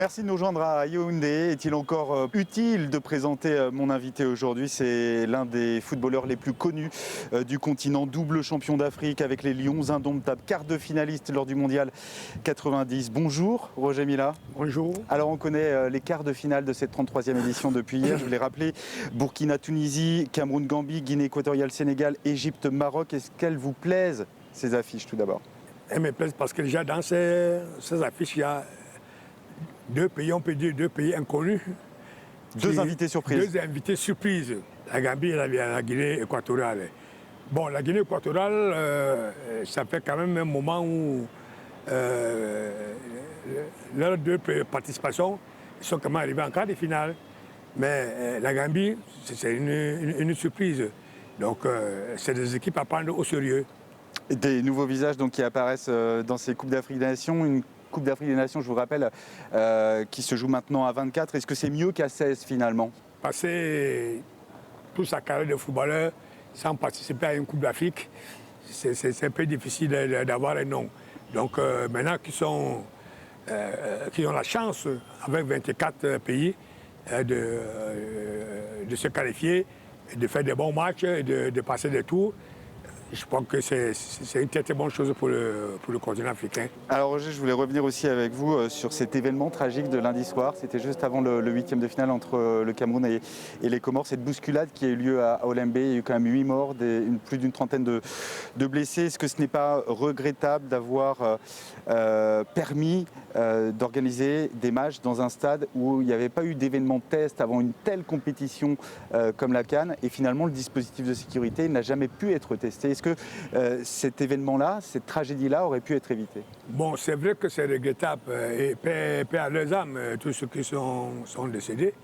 Merci de nous joindre à Yaoundé. Est-il encore utile de présenter mon invité aujourd'hui? C'est l'un des footballeurs les plus connus du continent, double champion d'Afrique avec les Lions indomptables, quart de finaliste lors du mondial 90. Bonjour Roger Mila. Bonjour. Alors on connaît les quarts de finale de cette 33e édition depuis hier, je vous l'ai rappelé. Burkina-Tunisie, Cameroun-Gambie, Guinée équatoriale-Sénégal, Égypte-Maroc. Est-ce qu'elles vous plaisent ces affiches tout d'abord? Elles me plaisent parce que déjà dans ces affiches, il y a deux pays, on peut dire deux pays inconnus. Deux invités surprises. Deux invités surprises, la Gambie et la Guinée équatoriale. Bon, la Guinée équatoriale, ça fait quand même un moment où leurs deux participations, ils sont quand même arrivés en quart de finale. Mais la Gambie, c'est une surprise. Donc, c'est des équipes à prendre au sérieux. Des nouveaux visages donc, qui apparaissent dans ces Coupes d'Afrique des Nations. Une Coupe d'Afrique des Nations, je vous rappelle, qui se joue maintenant à 24. Est-ce que c'est mieux qu'à 16 finalement? Passer toute sa carrière de footballeur sans participer à une Coupe d'Afrique, c'est un peu difficile d'avoir un nom. Donc maintenant qu'ils ont la chance, avec 24 pays, de se qualifier, de faire des bons matchs, de passer des tours, je pense que c'est une très, très bonne chose pour le continent africain. Alors Roger, je voulais revenir aussi avec vous sur cet événement tragique de lundi soir. C'était juste avant le huitième de finale entre le Cameroun et les Comores. Cette bousculade qui a eu lieu à Olembé, il y a eu quand même 8 morts, plus d'une trentaine de blessés. Est-ce que ce n'est pas regrettable d'avoir permis d'organiser des matchs dans un stade où il n'y avait pas eu d'événement test avant une telle compétition comme la CAN, et finalement le dispositif de sécurité n'a jamais pu être testé? Est-ce que cet événement-là, cette tragédie-là aurait pu être évitée? Bon, c'est vrai que c'est regrettable, et paix à leurs âmes, tous ceux qui sont décédés.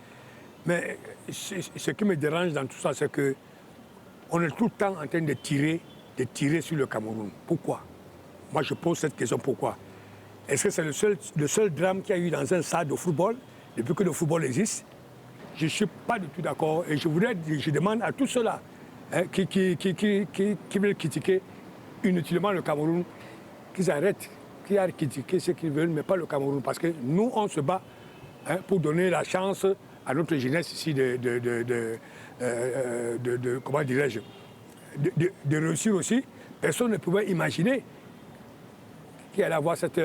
Mais ce qui me dérange dans tout ça, c'est qu'on est tout le temps en train de tirer sur le Cameroun. Pourquoi? Moi, je pose cette question, pourquoi? Est-ce que c'est le seul drame qu'il y a eu dans un stade de football, depuis que le football existe? Je ne suis pas du tout d'accord, et je demande à tous ceux-là qui veulent critiquer inutilement le Cameroun, qu'ils arrêtent critiquer ce qu'ils veulent, mais pas le Cameroun. Parce que nous, on se bat pour donner la chance à notre jeunesse ici comment dirais-je, de réussir aussi. Personne ne pouvait imaginer qu'il allait avoir cette...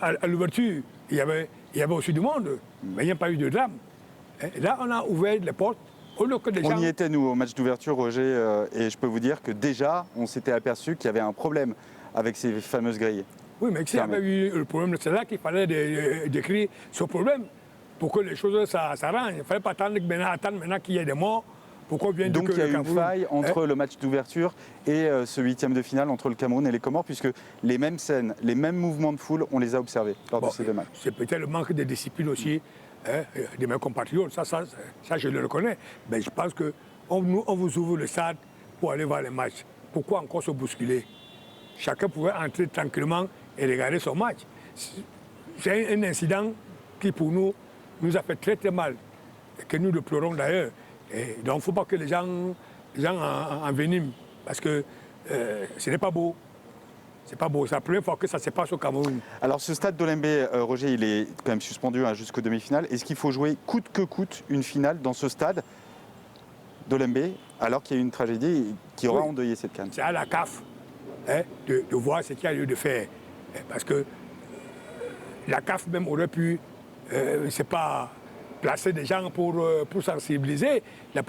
à l'ouverture, il y avait aussi du monde, mais il n'y a pas eu de drame. Là, on a ouvert les portes. On y était, nous, au match d'ouverture, Roger, et je peux vous dire que déjà, on s'était aperçu qu'il y avait un problème avec ces fameuses grilles. Oui, mais s'il y avait eu le problème, c'est là qu'il fallait décrire ce problème pour que les choses s'arrangent. Il ne fallait pas attendre maintenant qu'il y ait des morts. Pourquoi vient Donc il y a eu une faille entre le match d'ouverture et ce huitième de finale entre le Cameroun et les Comores, puisque les mêmes scènes, les mêmes mouvements de foule, on les a observés lors de ces deux matchs. C'est peut-être le manque de discipline aussi de mes compatriotes, ça je le reconnais. Mais je pense qu'on vous ouvre le stade pour aller voir les matchs. Pourquoi encore se bousculer? Chacun pouvait entrer tranquillement et regarder son match. C'est un incident qui pour nous a fait très très mal, et que nous déplorons d'ailleurs. Et donc il ne faut pas que les gens enveniment, parce que ce n'est pas beau. C'est pas beau, c'est la première fois que ça se passe au Cameroun. Alors ce stade d'Olembé, Roger, il est quand même suspendu jusqu'aux demi-finales. Est-ce qu'il faut jouer coûte que coûte une finale dans ce stade d'Olembé, alors qu'il y a eu une tragédie qui aura endeuillé cette CAN? C'est à la CAF de voir ce qu'il y a lieu de faire. Parce que la CAF même aurait pu, c'est pas placer des gens pour sensibiliser la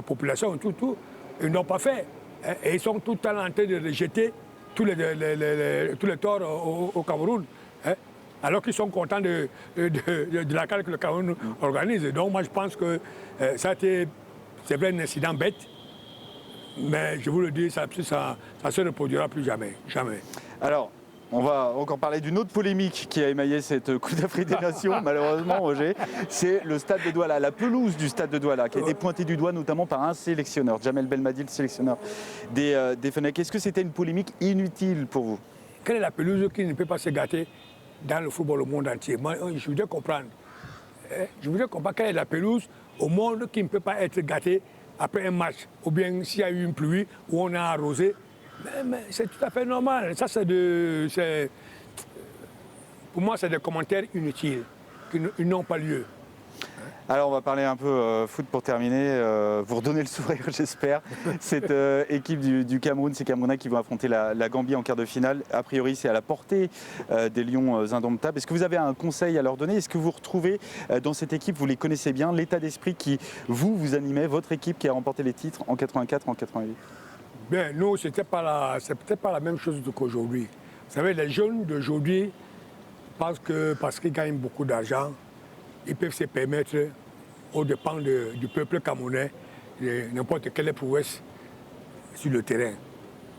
population, tout. Ils n'ont pas fait. Et ils sont tout le temps en train de rejeter tous les torts au Cameroun. Alors qu'ils sont contents de la CAN que le Cameroun organise. Donc moi je pense que c'est vrai un incident bête. Mais je vous le dis, ça ne se reproduira plus jamais. Jamais. Alors, on va encore parler d'une autre polémique qui a émaillé cette Coupe d'Afrique des Nations, malheureusement, Roger. C'est le stade de Douala, la pelouse du stade de Douala, qui a été pointée du doigt notamment par un sélectionneur, Jamel Belmadi, le sélectionneur des Fennecs. Est-ce que c'était une polémique inutile pour vous? Quelle est la pelouse qui ne peut pas se gâter dans le football au monde entier? Moi, je voudrais comprendre. Je voudrais comprendre quelle est la pelouse au monde qui ne peut pas être gâtée après un match, ou bien s'il y a eu une pluie, où on a arrosé. Mais c'est tout à fait normal. Ça, pour moi, c'est des commentaires inutiles, qui n'ont pas lieu. Alors on va parler un peu foot pour terminer, vous redonner le sourire j'espère. Cette équipe du Cameroun, ces Camerounais qui vont affronter la Gambie en quart de finale, a priori c'est à la portée des Lions indomptables. Est-ce que vous avez un conseil à leur donner? Est-ce que vous retrouvez dans cette équipe, vous les connaissez bien, l'état d'esprit qui vous animait, votre équipe qui a remporté les titres en 84, en 88? Bien, nous, c'est peut-être pas la même chose qu'aujourd'hui. Vous savez, les jeunes d'aujourd'hui pensent que parce qu'ils gagnent beaucoup d'argent, ils peuvent se permettre, aux dépens du peuple camerounais, n'importe quelle prouesse sur le terrain.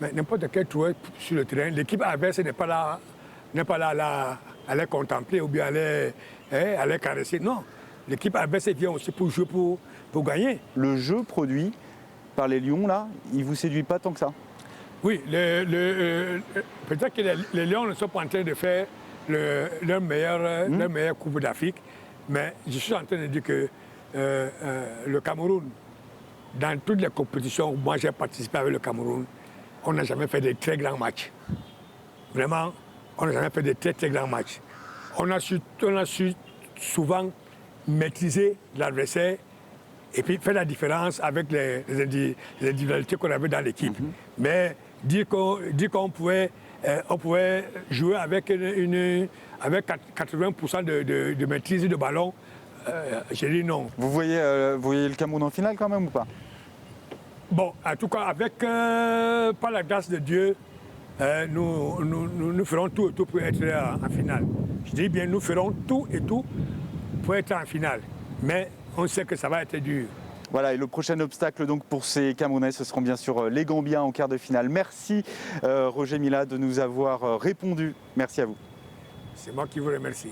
Mais n'importe quelle prouesse sur le terrain, l'équipe adverse n'est pas là à les contempler ou bien à les caresser. Non, l'équipe adverse vient aussi pour jouer, pour gagner. Le jeu produit par les Lions, là, il ne vous séduit pas tant que ça? Oui, peut-être que les Lions ne sont pas en train de faire leur meilleure Coupe d'Afrique, mais je suis en train de dire que le Cameroun, dans toutes les compétitions où moi j'ai participé avec le Cameroun, on n'a jamais fait de très grands matchs. Vraiment, on n'a jamais fait de très très grands matchs. On a su souvent maîtriser l'adversaire et puis faire la différence avec les individualités qu'on avait dans l'équipe. Mais dire qu'on pouvait jouer avec 80% de maîtrise de ballon, j'ai dit non. Vous voyez le Cameroun en finale quand même ou pas? Bon, en tout cas, par la grâce de Dieu, nous ferons tout et tout pour être en finale. Je dis bien, nous ferons tout et tout pour être en finale. Mais on sait que ça va être dur. Voilà, et le prochain obstacle donc pour ces Camerounais, ce seront bien sûr les Gambiens en quart de finale. Merci Roger Mila de nous avoir répondu. Merci à vous. C'est moi qui vous remercie.